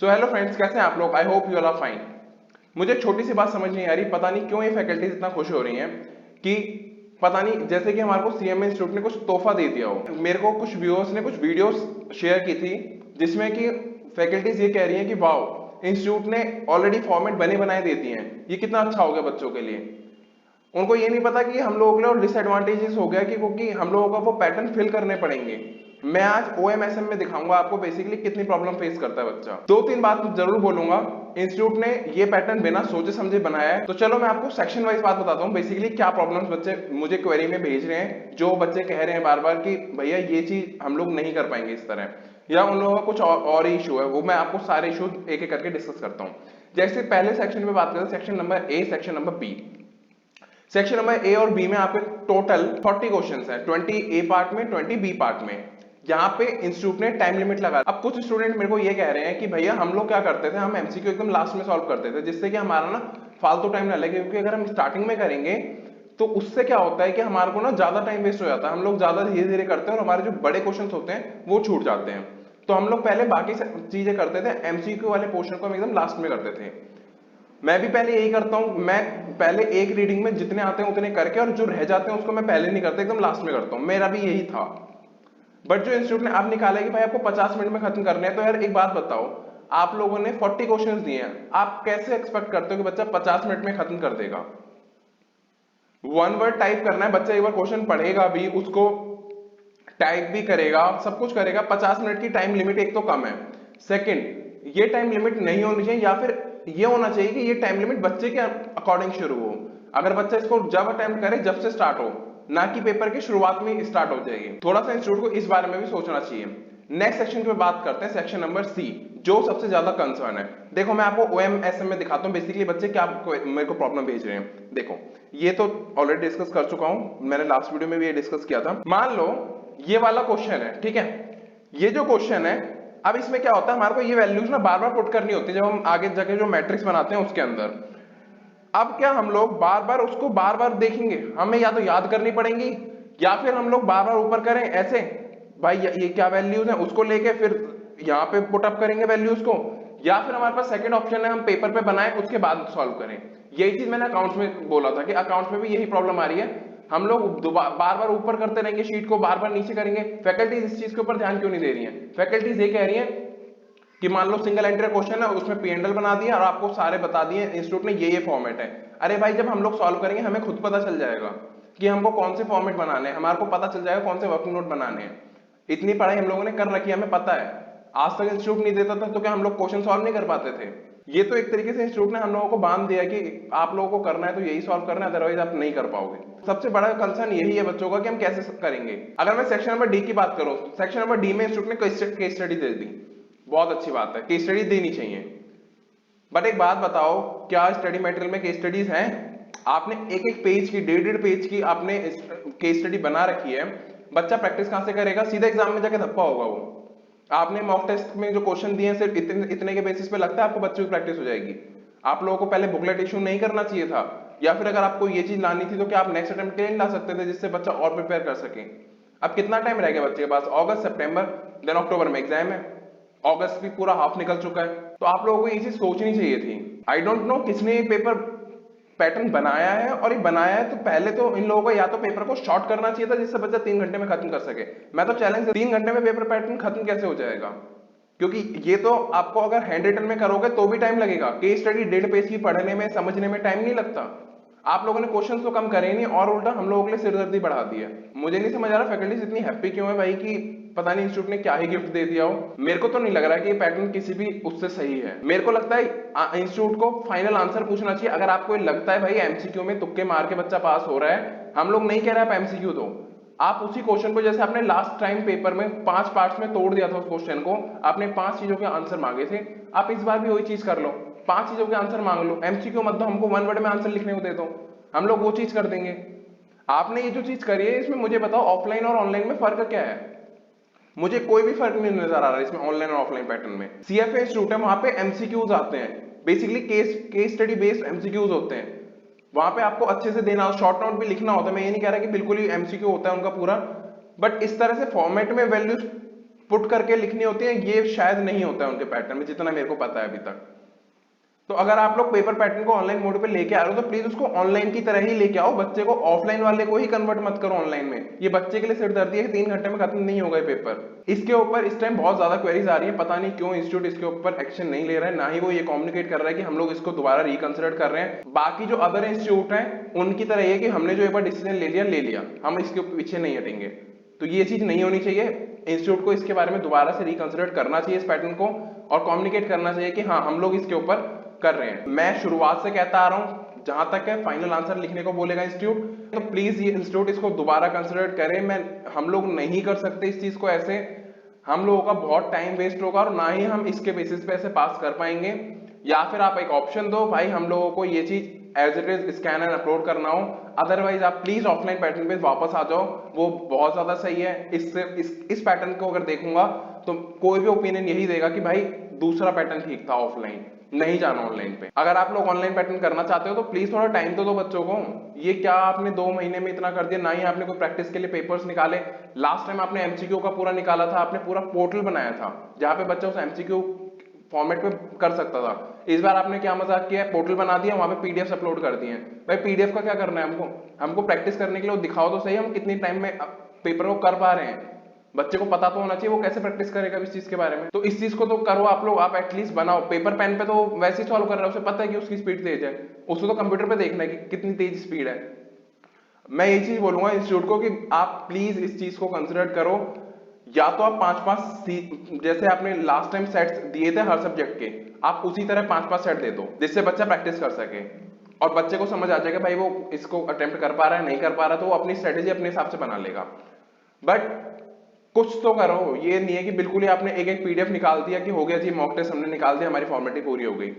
So hello friends, कैसे हैं आप लोग? I hope you all are fine. मुझे एक छोटी सी बात समझ नहीं आ रही, पता नहीं क्यों ये फैकल्टीज इतना खुश हो रही हैं कि पता नहीं जैसे कि हमारे को सीएमए इंस्टीट्यूट ने कुछ तोहफा दे दिया हो। मेरे को कुछ व्यूअर्स ने कुछ वीडियोस शेयर की थी जिसमें कि फैकल्टीज ये कह रही हैं कि वाओ, इंस्टीट्यूट ने ऑलरेडी फॉर्मेट बने बनाए दे दिए हैं, ये कितना अच्छा हो गया बच्चों के लिए। उनको ये नहीं पता कि हम लोगों के लिए और डिसएडवांटेजेस हो गया कि क्योंकि हम लोगों को वो पैटर्न फिल करने पड़ेंगे। मैं आज ओएमएसएम में दिखाऊंगा आपको बेसिकली कितनी प्रॉब्लम फेस करता है बच्चा। दो तीन बात जरूर बोलूंगा। इंस्टीट्यूट ने ये पैटर्न बिना सोचे समझे बनाया है, तो चलो मैं आपको सेक्शन वाइज बात बताता हूँ बेसिकली क्या प्रॉब्लम्स बच्चे मुझे क्वेरी में भेज रहे हैं, जो बच्चे कह रहे हैं बार बार कि भैया ये चीज हम लोग नहीं कर पाएंगे इस तरह, या उन लोगों का कुछ और इशू है। वो मैं आपको सारे इशू एक एक करके डिस्कस करता हूँ। जैसे पहले सेक्शन में बात करते हैं, section number A, section number B. Section number A और बी में आपके टोटल 40 क्वेश्चंस हैं, 20 ए पार्ट में, 20 बी पार्ट में। यहाँ पे इंस्टीट्यूट ने टाइम लिमिट लगा। अब कुछ स्टूडेंट मेरे को ये कह रहे हैं कि भैया हम लोग क्या करते थे, हम एमसीक्यू एकदम लास्ट में सॉल्व करते थे जिससे कि हमारा ना फालतू टाइम ना लगे, क्योंकि अगर हम स्टार्टिंग में करेंगे तो उससे क्या होता है कि हमारे को ना ज्यादा टाइम वेस्ट हो जाता है। हम लोग ज्यादा धीरे धीरे करते हैं और हमारे जो बड़े क्वेश्चन होते हैं वो छूट जाते हैं। तो हम लोग पहले बाकी चीजें करते थे, एमसीक्यू वाले पोर्शन को हम एकदम लास्ट में करते थे। मैं भी पहले यही करता हूँ, मैं पहले एक रीडिंग में जितने आते हैं उतने करके, और जो रह जाते हैं उसको मैं पहले नहीं करता, एकदम लास्ट में करता हूँ। मेरा भी यही था। बट जो इंस्टीट्यूट ने अब निकाला है कि भाई आपको 50 मिनट में खत्म करने हैं, तो यार एक बात बताओ, आप लोगों ने 40 क्वेश्चंस दिए हैं, आप कैसे एक्सपेक्ट करते हो कि बच्चा 50 मिनट में खत्म कर देगा? वन वर्ड टाइप करना है, बच्चा एक बार क्वेश्चन पढ़ेगा भी, उसको टाइप भी करेगा, सब कुछ करेगा। 50 मिनट की टाइम लिमिट एक तो कम है। सेकंड, ये टाइम लिमिट नहीं होनी चाहिए, या फिर ये होना चाहिए कि ये टाइम लिमिट बच्चे के अकॉर्डिंग शुरू हो। अगर बच्चा इसको जब अटेम्प्ट करे जब से स्टार्ट हो, ना कि पेपर की शुरुआत में स्टार्ट हो जाएगी। थोड़ा सा इंस्टीट्यूट को इस बारे में भी सोचना चाहिए। नेक्स्ट सेक्शन की बात करते हैं, सेक्शन नंबर सी, जो सबसे ज्यादा कंसर्न है। देखो मैं आपको ओएमएसएम में दिखाता हूं बेसिकली बच्चे क्या मेरे को प्रॉब्लम भेज रहे हैं। देखो ये तो ऑलरेडी डिस्कस कर चुका हूं, मैंने लास्ट वीडियो में भी ये डिस्कस किया था। मान लो ये वाला क्वेश्चन है, ठीक है। ये जो क्वेश्चन है, अब इसमें क्या होता है, हमारे को ये वैल्यूज ना बार बार पुट करनी होती है जब हम आगे जाके जो मैट्रिक्स बनाते हैं उसके अंदर। अब क्या हम लोग बार बार उसको बार बार देखेंगे, हमें या तो याद करनी पड़ेंगी, या फिर हम लोग बार बार ऊपर करें ऐसे, भाई ये क्या वैल्यूज है उसको लेके फिर यहाँ पे पुट अप करेंगे वैल्यूज को, या फिर हमारे पास सेकंड ऑप्शन है हम पेपर पे बनाएं उसके बाद सॉल्व करें। यही चीज मैंने अकाउंट्स में बोला था कि अकाउंट्स में भी यही प्रॉब्लम आ रही है। हम लोग बार बार ऊपर करते रहेंगे, शीट को बार बार नीचे करेंगे। फैकल्टीज इस चीज के ऊपर ध्यान क्यों नहीं दे रही है? फैकल्टीज ये कह रही है कि मान लो सिंगल एंट्री क्वेश्चन है, उसमें पीएनडल बना दिया और आपको सारे बता दिए इंस्टीट्यूट ने ये फॉर्मेट है। अरे भाई जब हम लोग सॉल्व करेंगे हमें खुद पता चल जाएगा कि हमको कौन से फॉर्मेट बनाने हैं, हमारे को पता चल जाएगा कौन से वर्किंग नोट बनाने हैं। इतनी पढ़ाई हम लोगों ने कर रखी है, हमें पता है। आज तक इंस्टीट्यूट नहीं देता था तो क्या हम लोग क्वेश्चन सॉल्व नहीं कर पाते थे? ये तो एक तरीके से इंस्टीट्यूट ने हम लोगों को बांध दिया कि आप लोगों को करना है तो यही सॉल्व करना है, अदरवाइज आप नहीं कर पाओगे। सबसे बड़ा कंसर्न यही है बच्चों का कि हम कैसे करेंगे। अगर मैं सेक्शन नंबर डी की बात करूं, सेक्शन नंबर डी में इंस्टीट्यूट ने केस स्टडी दे दी। बहुत अच्छी बात है, केस स्टडी देनी चाहिए। बट एक बात बताओ, क्या स्टडी मटेरियल में केस स्टडीज हैं? आपने एक एक पेज की, डेढ़ डेढ़ पेज की आपने केस स्टडी बना रखी है। बच्चा प्रैक्टिस कहां से करेगा? सीधा एग्जाम में जाके धप्पा होगा वो। आपने मॉक टेस्ट में जो क्वेश्चन दिए हैं सिर्फ इतने इतने के बेसिस पे लगता है आपको बच्चों की प्रैक्टिस हो जाएगी? आप लोगों को पहले बुकलेट इशू नहीं करना चाहिए था? या फिर अगर आपको ये चीज लानी थी तो क्या आप नेक्स्ट अटेम्प्ट के लिए ला सकते थे जिससे बच्चा और प्रिपेयर कर सके? अब कितना टाइम रह गया बच्चे के पास? अगस्त, सितंबर, देन अक्टूबर में एग्जाम है। अगस्त भी पूरा हाफ निकल चुका है। तो आप लोगों को ये चीज सोचनी चाहिए थी। आई डोंट नो किसने ये पेपर पैटर्न बनाया है, और ये बनाया है तो पहले तो इन लोगों को या तो पेपर को शॉर्ट करना चाहिए था जिससे बच्चा 3 घंटे में खत्म कर सके। मैं तो चैलेंज, 3 घंटे में पेपर पैटर्न खत्म कैसे हो जाएगा? क्योंकि ये तो आपको अगर हैंड रिटन में करोगे तो भी टाइम लगेगा। केस स्टडी 1.5 पेज की पढ़ने में, समझने में टाइम नहीं लगता। आप लोगों ने क्वेश्चन तो कम करे नहीं और उल्टा हम लोगों के लिए सिरदर्दी बढ़ा दी है। मुझे नहीं समझ आ रहा फैकल्टीज इतनी हैप्पी क्यों है भाई कि पता नहीं इंस्टीट्यूट ने क्या ही गिफ्ट दे दिया हो। मेरे को तो नहीं लग रहा कि ये पैटर्न किसी भी उससे सही है। मेरे को लगता है इंस्टीट्यूट को फाइनल आंसर पूछना चाहिए। अगर आपको लगता है भाई एमसीक्यू में तुक्के मार के बच्चा पास हो रहा है, हम लोग नहीं कह रहे आप एमसीक्यू दो, आप उसी क्वेश्चन को जैसे आपने लास्ट टाइम पेपर में 5 पार्ट्स में तोड़ दिया था, उस क्वेश्चन को आपने 5 चीजों के आंसर मांगे थे, आप इस बार भी वही चीज कर लो, 5 चीजों के आंसर मांग लो। एमसीक्यू मत दो, हमको 1 वर्ड में आंसर लिखने को दे दो, हम लोग वो चीज कर देंगे। आपने ये जो चीज करी है इसमें मुझे बताओ ऑफलाइन और ऑनलाइन में फर्क क्या है? मुझे कोई भी फर्क नहीं नजर आ रहा है इसमें ऑनलाइन और ऑफलाइन पैटर्न में। सीएफए इंस्टीट्यूट है, वहां पे एमसीक्यूज आते हैं, basically case study based MCQs होते हैं। वहां पे आपको अच्छे से देना, शॉर्ट नोट भी लिखना होता है। मैं ये नहीं कह रहा कि बिल्कुल ही एमसीक्यू होता है उनका पूरा, बट इस तरह से फॉर्मेट में वैल्यूज पुट करके लिखनी होती है, ये शायद नहीं होता है उनके पैटर्न में, जितना मेरे को पता है अभी तक। तो अगर आप लोग पेपर पैटर्न को ऑनलाइन मोड पे लेके आ रहे हो तो प्लीज उसको ऑनलाइन की तरह ही लेके आओ, बच्चे को ऑफलाइन वाले को ही कन्वर्ट मत करो ऑनलाइन में। ये बच्चे के लिए सिरदर्दी है कि 3 घंटे में खत्म नहीं होगा पेपर। इसके ऊपर इस टाइम बहुत ज्यादा क्वेरीज आ रही है, पता नहीं क्यों इंस्टीट्यूट इसके ऊपर एक्शन नहीं ले रहा है, ना ही वो ये कम्युनिकेट कर रहा है कि हम लोग इसको दोबारा रिकंसिडर कर रहे हैं। बाकी जो अदर इंस्टीट्यूट हैं उनकी तरह ये कि हमने जो एक बार डिसीजन ले लिया, हम इसके पीछे नहीं हटेंगे। तो ये चीज नहीं होनी चाहिए। इंस्टीट्यूट को इसके बारे में दोबारा से रिकंसिडर करना चाहिए इस पैटर्न को, और कम्युनिकेट करना चाहिए कि हाँ हम लोग इसके ऊपर कर रहे हैं। मैं शुरुआत से कहता आ रहा हूं, जहां तक है फाइनल आंसर लिखने को बोलेगा इंस्टीट्यूट, तो प्लीज ये इंस्टीट्यूट इसको दोबारा कंसिडर करें। हम लोग नहीं कर सकते इस चीज को ऐसे, हम लोगों का बहुत टाइम वेस्ट होगा और ना ही हम इसके बेसिस पे ऐसे पास कर पाएंगे। या फिर आप एक ऑप्शन दो भाई, हम लोगों को ये चीज as it is scan and upload करना हो, अदरवाइज आप प्लीज ऑफलाइन पैटर्न पे वापस आ जाओ, वो बहुत ज्यादा सही है। इस पैटर्न को अगर देखूंगा तो कोई भी ओपिनियन यही देगा कि भाई दूसरा पैटर्न ठीक था, ऑफलाइन नहीं जाना ऑनलाइन पे। अगर आप लोग ऑनलाइन पैटर्न करना चाहते हो तो प्लीज थोड़ा टाइम तो दो बच्चों को। ये क्या आपने 2 महीने में इतना कर दिया, ना ही आपने कोई प्रैक्टिस के लिए पेपर्स निकाले। लास्ट टाइम आपने एमसीक्यू का पूरा निकाला था, आपने पूरा पोर्टल बनाया था जहां पे बच्चा उस एमसीक्यू फॉर्मेट में कर सकता था। इस बार आपने क्या मजाक किया है, पोर्टल बना दिया, वहां पे पीडीएफ अपलोड कर दिए। भाई पीडीएफ का क्या करना है हमको प्रैक्टिस करने के लिए दिखाओ तो सही हम कितनी टाइम में पेपर को कर पा रहे हैं। बच्चे को पता तो होना चाहिए वो कैसे प्रैक्टिस करेगा इस चीज के बारे में। तो इस चीज को तो करो आप लोग, आप एटलीस्ट बनाओ। पेपर पेन पे तो वैसे ही सॉल्व कर रहा है, उसे पता है कि उसकी स्पीड तेज है, उसको तो कंप्यूटर पे देखना है कि कितनी तेज स्पीड है। मैं ये चीज बोलूंगा इंस्टीट्यूट को कि आप प्लीज इस चीज को कंसिडर करो। या तो आप 5-5 जैसे आपने लास्ट टाइम सेट्स दिए थे हर सब्जेक्ट के, आप उसी तरह 5-5 सेट दे दो जिससे बच्चा प्रैक्टिस कर सके और बच्चे को समझ आ जाएगा भाई वो इसको अटेम्प्ट कर पा रहा है नहीं कर पा रहा, तो वो अपनी स्ट्रेटेजी अपने हिसाब से बना लेगा। बट कुछ तो करो, ये नहीं है कि बिल्कुल ही आपने एक पीडीएफ निकाल दिया कि हो गया जी मॉक टेस्ट हमने निकाल दिया, हमारी फॉर्मेलिटी पूरी हो गई।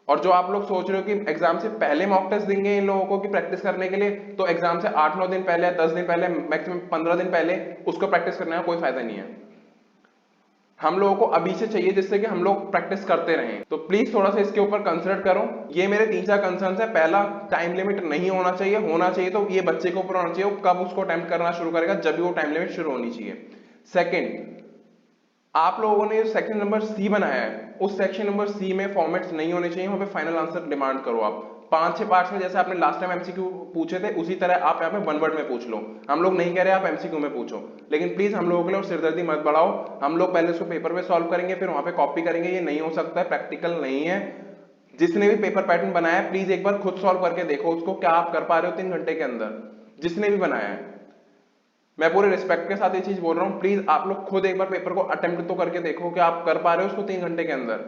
और जो आप लोग सोच रहे हो कि एग्जाम से पहले मॉक टेस्ट देंगे इन लोगों को की प्रैक्टिस करने के लिए, तो एग्जाम से 8-9 दिन पहले, 10 दिन पहले, मैक्सिमम 15 दिन पहले उसको प्रैक्टिस करने का कोई फायदा नहीं है। हम लोगों को अभी से चाहिए जिससे कि हम लोग प्रैक्टिस करते रहें। तो प्लीज थोड़ा सा इसके ऊपर कंसिडर करो। ये मेरे 3-4 कंसर्न्स है। पहला, टाइम लिमिट नहीं होना चाहिए, होना चाहिए तो ये बच्चे के ऊपर होना चाहिए, वो कब उसको अटेम्प्ट करना शुरू करेगा, जब भी वो टाइम लिमिट शुरू होनी चाहिए। सेकंड, आप लोगों ने सेक्शन नंबर सी बनाया है, उस सेक्शन नंबर सी में फॉर्मेट्स नहीं होने चाहिए, वहां पे फाइनल आंसर डिमांड करो आप 5-6 पार्ट्स में, जैसे आपने लास्ट टाइम एमसीक्यू पूछे थे उसी तरह आप यहाँ पे 1 वर्ड में पूछ लो। हम लोग नहीं कह रहे आप एमसीक्यू में पूछो, लेकिन प्लीज हम लोगों के लिए सिरदर्दी मत बढ़ाओ। हम लोग पहले उसको पेपर पे सॉल्व करेंगे फिर वहां पे कॉपी करेंगे, ये नहीं हो सकता है, प्रैक्टिकल नहीं है। जिसने भी पेपर पैटर्न बनाया है प्लीज एक बार खुद सॉल्व करके देखो उसको, क्या आप कर पा रहे हो 3 घंटे के अंदर, जिसने भी बनाया है। मैं पूरे रिस्पेक्ट के साथ ये चीज बोल रहा हूँ, प्लीज आप लोग खुद एक बार पेपर को अटेम्प्ट तो करके देखो कि आप कर पा रहे हो उसको 3 घंटे के अंदर।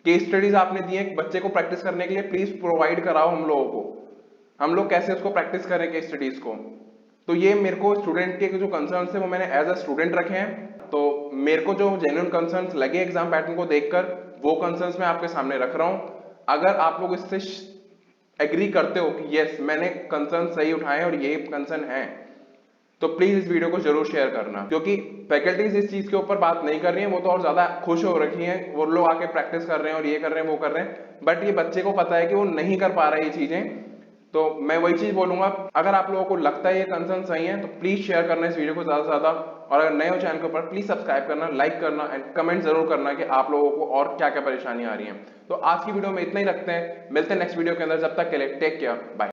केस स्टडीज आपने दिए बच्चे को प्रैक्टिस करने के लिए, प्लीज प्रोवाइड कराओ हम लोगों को, हम लोग कैसे उसको प्रैक्टिस करें केस स्टडीज को। तो ये मेरे को स्टूडेंट के जो कंसर्न्स है वो मैंने एज अ स्टूडेंट रखे हैं, तो मेरे को जो जेन्युइन कंसर्न्स लगे एग्जाम पैटर्न को देखकर वो कंसर्न्स मैं आपके सामने रख रहा हूँ। अगर आप लोग इससे एग्री करते हो कि यस मैंने कंसर्न सही उठाए और ये कंसर्न है, तो प्लीज इस वीडियो को जरूर शेयर करना, क्योंकि फैकल्टीज इस चीज के ऊपर बात नहीं कर रही है, वो तो और ज्यादा खुश हो रखी हैं, वो लोग आके प्रैक्टिस कर रहे हैं और ये कर रहे हैं वो कर रहे हैं, बट ये बच्चे को पता है कि वो नहीं कर पा रहा है ये चीजें। तो मैं वही चीज बोलूंगा, अगर आप लोगों को लगता है ये कंसर्न सही है तो प्लीज शेयर करना इस वीडियो को ज्यादा से ज्यादा, और अगर नए हो चैनल के ऊपर प्लीज सब्सक्राइब करना, लाइक करना एंड कमेंट जरूर करना कि आप लोगों को और क्या क्या परेशानी आ रही है। तो आज की वीडियो में इतना ही रखते हैं, मिलते हैं नेक्स्ट वीडियो के अंदर, जब तक के लिए टेक केयर, बाय।